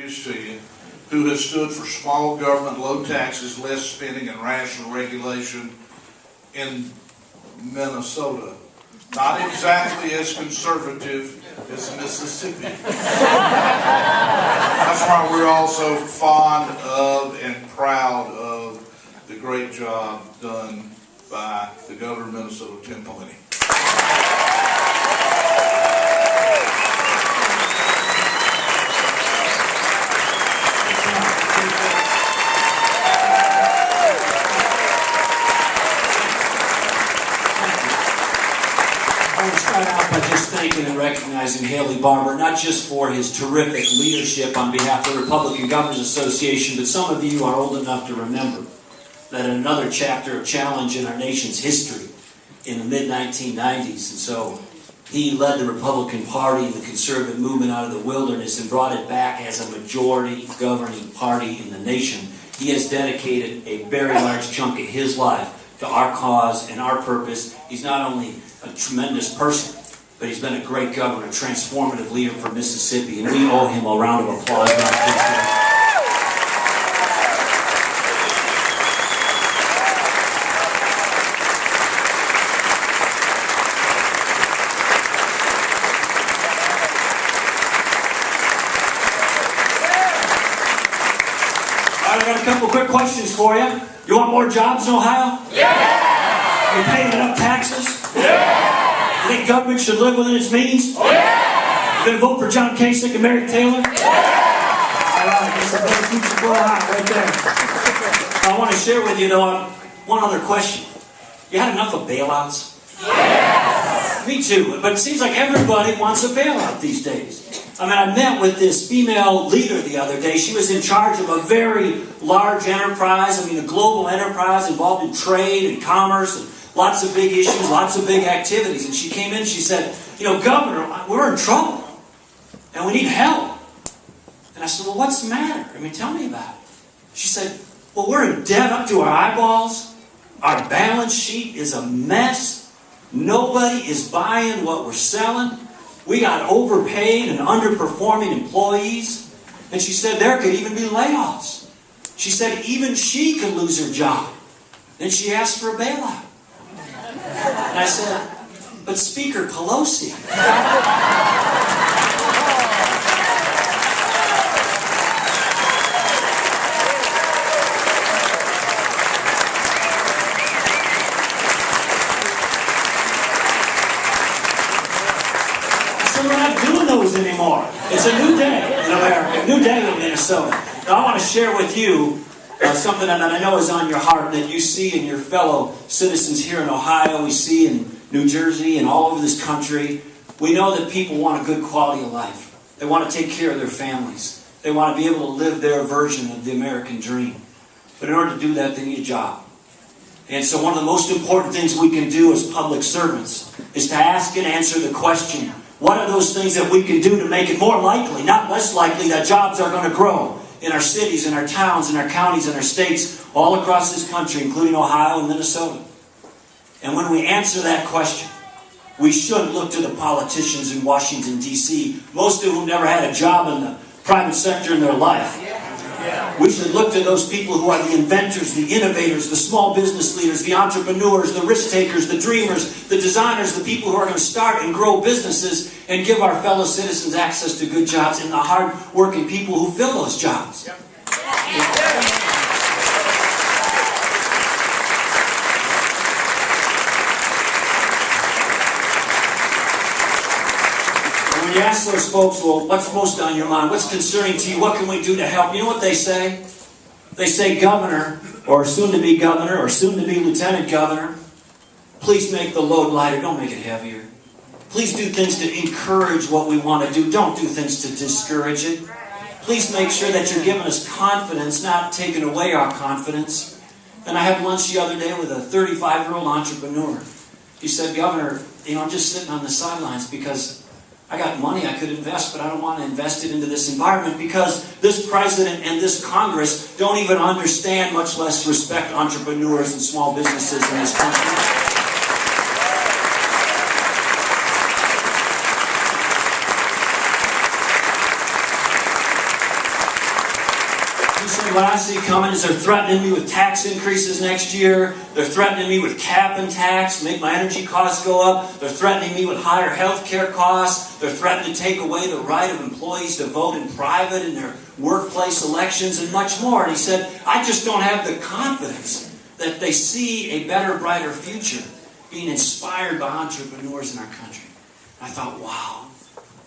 introduce to you, who has stood for small government, low taxes, less spending, and rational regulation in Minnesota. Not exactly as conservative as Mississippi. That's why we're all so fond of and proud of the great job done by the governor of Minnesota, Tim Pawlenty. I want to start out by just thanking and recognizing Haley Barbour, not just for his terrific leadership on behalf of the Republican Governors Association, but some of you are old enough to remember that in another chapter of challenge in our nation's history in the mid-1990s, and so he led the Republican Party and the conservative movement out of the wilderness and brought it back as a majority governing party in the nation. He has dedicated a very large chunk of his life to our cause and our purpose. He's not only a tremendous person, but he's been a great governor, a transformative leader for Mississippi, and we owe him a round of applause. I got a couple quick questions for you. You want more jobs in Ohio? Yeah! You paying enough taxes? Yeah! You think government should live within its means? Yeah! You gonna vote for John Kasich and Mary Taylor? Yeah! Alright, that's a better future for Ohio right there. I want to share with you though one other question. You had enough of bailouts? Yes! Me too, but it seems like everybody wants a bailout these days. I mean, I met with this female leader the other day. She was in charge of a very large enterprise, a global enterprise involved in trade and commerce and lots of big issues, lots of big activities. And she came in and she said, Governor, we're in trouble and we need help. And I said, well, what's the matter? Tell me about it. She said, well, we're in debt up to our eyeballs. Our balance sheet is a mess. Nobody is buying what we're selling. We got overpaid and underperforming employees. And she said there could even be layoffs. She said even she could lose her job. Then she asked for a bailout. And I said, but Speaker Pelosi. We're not doing those anymore. It's a new day in America, a new day in Minnesota. Now, I want to share with you something that I know is on your heart, that you see in your fellow citizens here in Ohio, we see in New Jersey and all over this country. We know that people want a good quality of life. They want to take care of their families. They want to be able to live their version of the American dream. But in order to do that, they need a job. And so one of the most important things we can do as public servants is to ask and answer the question, what are those things that we can do to make it more likely, not less likely, that jobs are going to grow in our cities, in our towns, in our counties, in our states, all across this country, including Ohio and Minnesota? And when we answer that question, we should look to the politicians in Washington, D.C., most of whom never had a job in the private sector in their life. We should look to those people who are the inventors, the innovators, the small business leaders, the entrepreneurs, the risk takers, the dreamers, the designers, the people who are going to start and grow businesses and give our fellow citizens access to good jobs, and the hard-working people who fill those jobs. Yep. When you ask those folks, well, what's most on your mind? What's concerning to you? What can we do to help? You know what they say? They say, Governor, or soon-to-be Governor, or soon-to-be Lieutenant Governor, please make the load lighter. Don't make it heavier. Please do things to encourage what we want to do. Don't do things to discourage it. Please make sure that you're giving us confidence, not taking away our confidence. And I had lunch the other day with a 35-year-old entrepreneur. He said, Governor, I'm just sitting on the sidelines because I got money I could invest, but I don't want to invest it into this environment because this president and this Congress don't even understand, much less respect entrepreneurs and small businesses in this country. say what I see coming is they're threatening me with tax increases next year. They're threatening me with cap and tax, make my energy costs go up. They're threatening me with higher health care costs. They're threatening to take away the right of employees to vote in private in their workplace elections and much more. And he said, I just don't have the confidence that they see a better, brighter future being inspired by entrepreneurs in our country. And I thought, wow,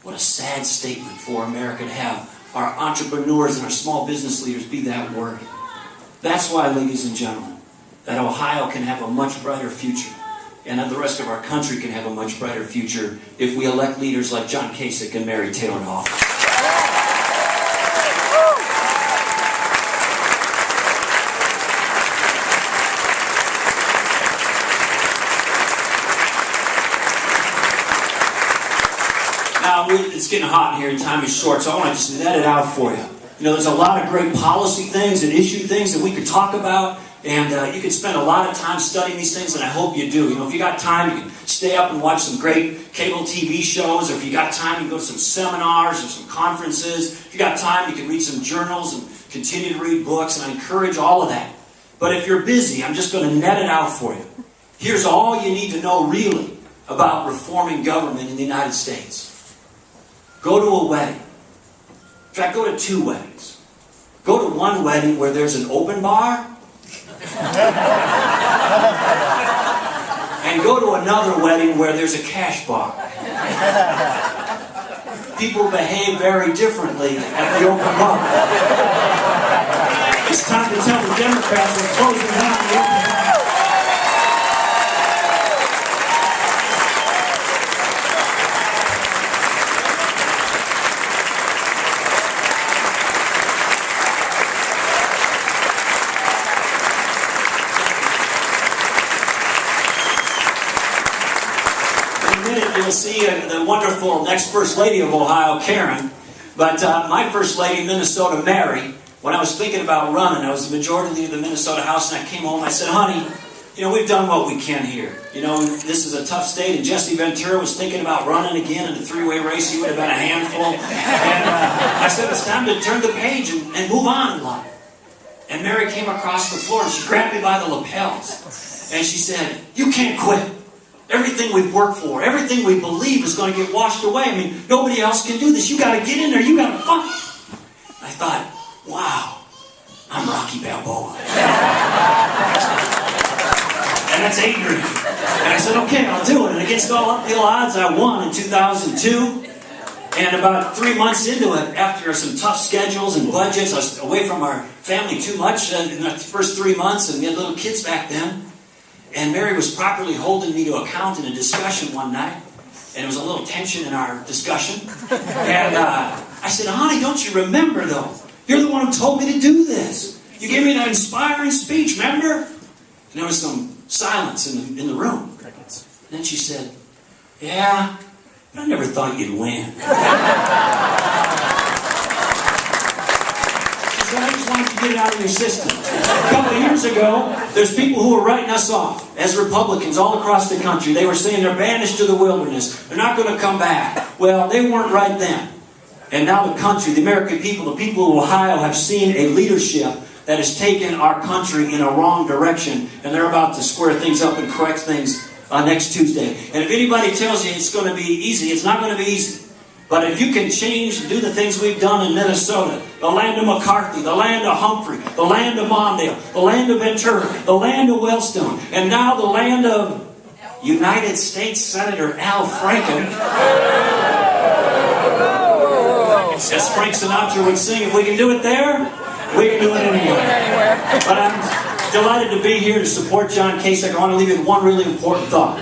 what a sad statement for America to have our entrepreneurs and our small business leaders be that worried. That's why, ladies and gentlemen, that Ohio can have a much brighter future, and that the rest of our country can have a much brighter future if we elect leaders like John Kasich and Mary Taylor to office. Now, it's getting hot in here and time is short, so I want to just net it out for you. You know, there's a lot of great policy things and issue things that we could talk about, and you can spend a lot of time studying these things, and I hope you do. You know, if you got time, you can stay up and watch some great cable TV shows, or if you got time, you can go to some seminars or some conferences. If you got time, you can read some journals and continue to read books, and I encourage all of that. But if you're busy, I'm just going to net it out for you. Here's all you need to know, really, about reforming government in the United States. Go to a wedding. In fact, go to 2 weddings. Go to one wedding where there's an open bar, and go to another wedding where there's a cash bar. People behave very differently at the open bar. It's time to tell the Democrats we're closing down the open bar. You'll see the wonderful next First Lady of Ohio, Karen. But my First Lady, Minnesota, Mary, when I was thinking about running, I was the majority leader of the Minnesota House, and I came home and I said, honey, you know, we've done what we can here. You know, this is a tough state, and Jesse Ventura was thinking about running again in a 3-way race. He would have been a handful. And I said, it's time to turn the page and move on in life. And Mary came across the floor, and she grabbed me by the lapels. And she said, you can't quit. Everything we've worked for, everything we believe is going to get washed away. I mean, nobody else can do this. You got to get in there. You got to fight. I thought, wow, I'm Rocky Balboa. And that's Adrian. And I said, okay, I'll do it. And against all uphill odds, I won in 2002. And about 3 months into it, after some tough schedules and budgets, I was away from our family too much in the first 3 months, and we had little kids back then. And Mary was properly holding me to account in a discussion one night. And there was a little tension in our discussion. And I said, honey, don't you remember, though? You're the one who told me to do this. You gave me that inspiring speech, remember? And there was some silence in the room. And then she said, yeah, but I never thought you'd win. I just wanted to get it out of your system. A couple of years ago, there's people who were writing us off as Republicans all across the country. They were saying they're banished to the wilderness. They're not going to come back. Well, they weren't right then. And now the country, the American people, the people of Ohio have seen a leadership that has taken our country in a wrong direction. And they're about to square things up and correct things next Tuesday. And if anybody tells you it's going to be easy, it's not going to be easy. But if you can change and do the things we've done in Minnesota, the land of McCarthy, the land of Humphrey, the land of Mondale, the land of Ventura, the land of Wellstone, and now the land of United States Senator Al Franken. As Frank Sinatra would sing, if we can do it there, we can do it anywhere. But I'm delighted to be here to support John Kasich. I want to leave you with one really important thought.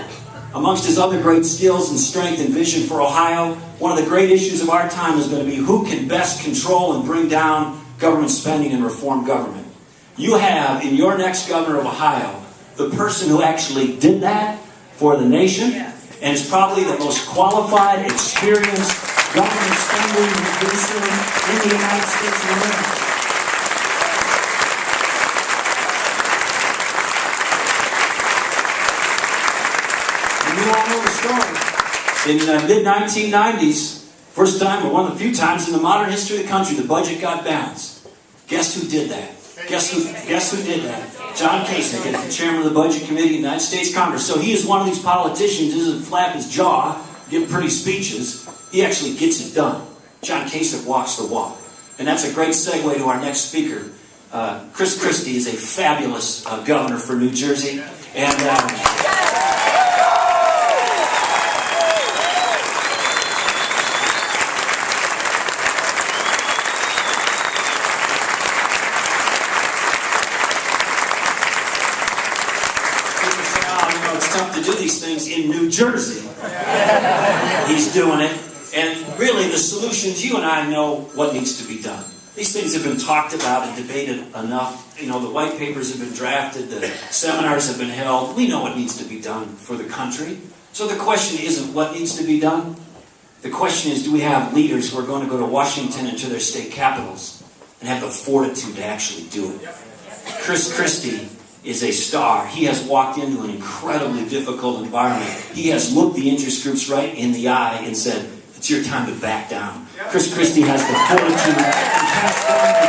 Amongst his other great skills and strength and vision for Ohio, one of the great issues of our time is going to be who can best control and bring down government spending and reform government. You have, in your next governor of Ohio, the person who actually did that for the nation, and is probably the most qualified, experienced government spending reducer in the United States of America. You all know the story. In the mid-1990s, first time, or one of the few times in the modern history of the country, the budget got balanced. Guess who did that? Guess who did that? John Kasich, is the chairman of the Budget Committee of the United States Congress. So he is one of these politicians who doesn't flap his jaw, give pretty speeches. He actually gets it done. John Kasich walks the walk. And that's a great segue to our next speaker. Chris Christie is a fabulous governor for New Jersey. And it's tough to do these things in New Jersey. He's doing it. And really, the solutions, you and I know what needs to be done. These things have been talked about and debated enough. You know, the white papers have been drafted, the seminars have been held. We know what needs to be done for the country. So the question isn't what needs to be done. The question is, do we have leaders who are going to go to Washington and to their state capitals and have the fortitude to actually do it? Chris Christie is a star. He has walked into an incredibly difficult environment. He has looked the interest groups right in the eye and said, it's your time to back down. Chris Christie has the fortitude to pass down